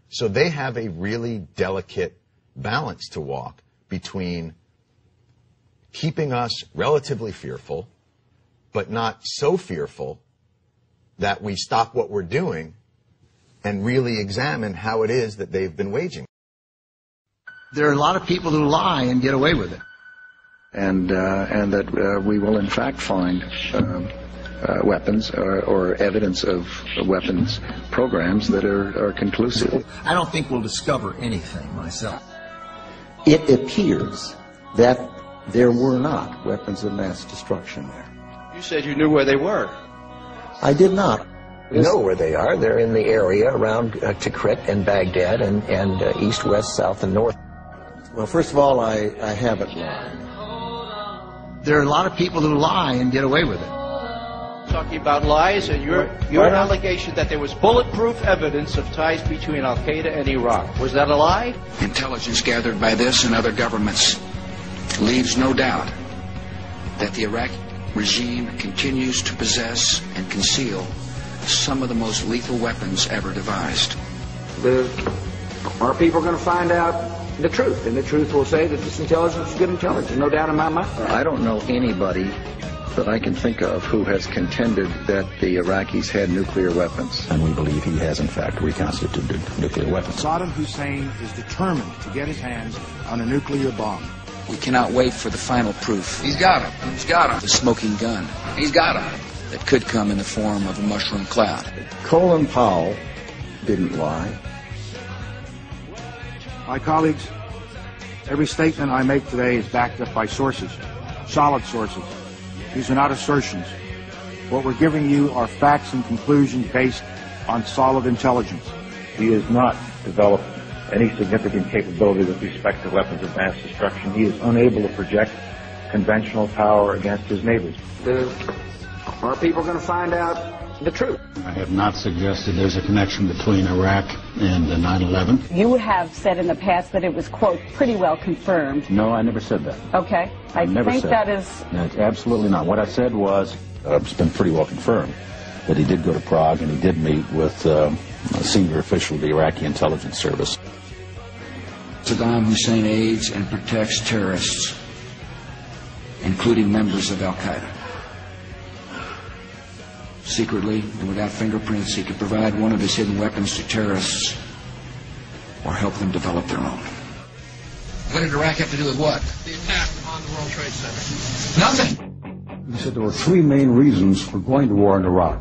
So they have a really delicate balance to walk between keeping us relatively fearful, but not so fearful that we stop what we're doing and really examine how it is that they've been waging. There are a lot of people who lie and get away with it. And that we will in fact find weapons or evidence of weapons programs that are conclusive. I don't think we'll discover anything myself. It appears that there were not weapons of mass destruction there. You said you knew where they were. I did not. We know where they are. They're in the area around Tikrit and Baghdad and east, west, south, and north. Well, first of all, I haven't lied. There are a lot of people who lie and get away with it. Talking about lies and your allegation that there was bulletproof evidence of ties between Al-Qaeda and Iraq. Was that a lie? Intelligence gathered by this and other governments leaves no doubt that the Iraqi regime continues to possess and conceal some of the most lethal weapons ever devised. Our people are going to find out the truth, and the truth will say that this intelligence is good intelligence, no doubt in my mind. I don't know anybody that I can think of who has contended that the Iraqis had nuclear weapons. And we believe he has, in fact, reconstituted nuclear weapons. Saddam Hussein is determined to get his hands on a nuclear bomb. We cannot wait for the final proof. He's got him. He's got him. The smoking gun. He's got him. That could come in the form of a mushroom cloud. Colin Powell didn't lie. My colleagues, every statement I make today is backed up by sources, solid sources. These are not assertions. What we're giving you are facts and conclusions based on solid intelligence. He has not developed any significant capability with respect to weapons of mass destruction. He is unable to project conventional power against his neighbors. Our people are going to find out the truth. I have not suggested there's a connection between Iraq and 9/11. You have said in the past that it was, quote, pretty well confirmed. No, I never said that. Okay. I think that is... No, absolutely not. What I said was, it's been pretty well confirmed that he did go to Prague and he did meet with a senior official of the Iraqi intelligence service. Saddam Hussein aids and protects terrorists, including members of Al-Qaeda. Secretly and without fingerprints, he could provide one of his hidden weapons to terrorists or help them develop their own. What did Iraq have to do with what? The attack on the World Trade Center. Nothing. He said there were three main reasons for going to war in Iraq.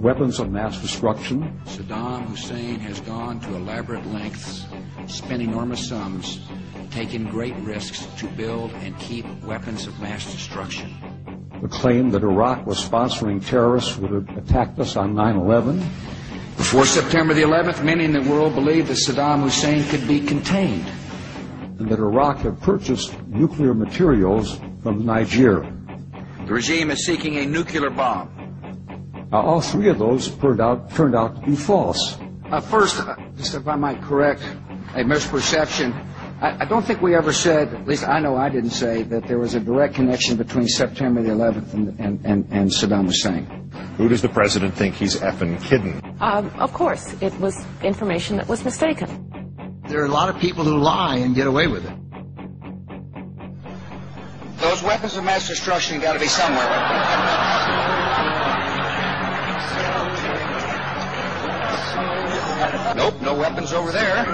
Weapons of mass destruction. Saddam Hussein has gone to elaborate lengths, spent enormous sums, taken great risks to build and keep weapons of mass destruction. The claim that Iraq was sponsoring terrorists who had attacked us on 9/11. Before September the 11th, many in the world believed that Saddam Hussein could be contained. And that Iraq had purchased nuclear materials from Nigeria. The regime is seeking a nuclear bomb. Now, all three of those turned out to be false. First, just if I might correct a misperception, I don't think we ever said, at least I know I didn't say, that there was a direct connection between September the 11th and Saddam Hussein. Who does the president think he's effing kidding? Of course, it was information that was mistaken. There are a lot of people who lie and get away with it. Those weapons of mass destruction got to be somewhere. Nope, no weapons over there.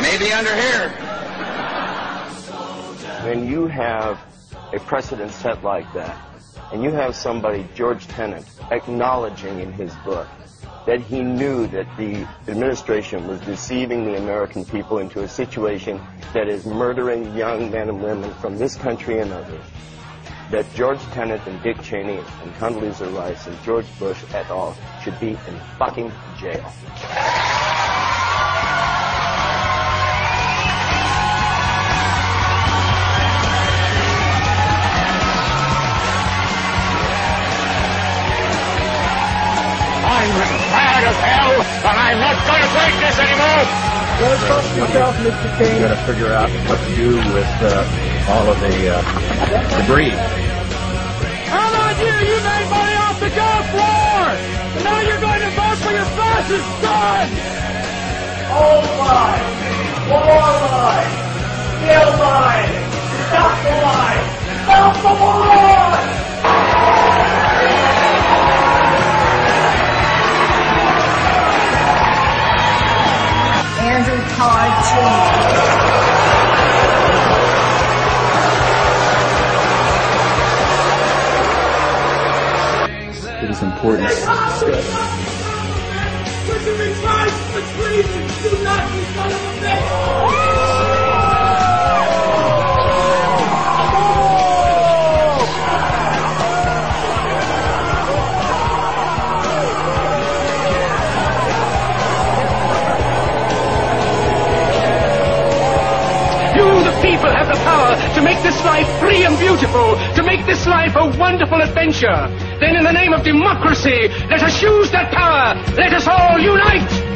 Maybe under here. When you have a precedent set like that, and you have somebody, George Tenet, acknowledging in his book that he knew that the administration was deceiving the American people into a situation that is murdering young men and women from this country and others, that George Tenet and Dick Cheney and Condoleezza Rice and George Bush et al. Should be in fucking jail. I'm tired as hell, and I'm not going to take this anymore! You've got to figure out what to do with all of the debris. How about you? You made money off the golf floor! And now you're going to vote for your fascist son! Old lie! More lie! Still lie! Stop the lie! Stop the lie! Andrew Todd It is important to discuss. Would you retract the treason? Do not be son of a bitch! People have the power to make this life free and beautiful, to make this life a wonderful adventure. Then in the name of democracy, let us use that power. Let us all unite.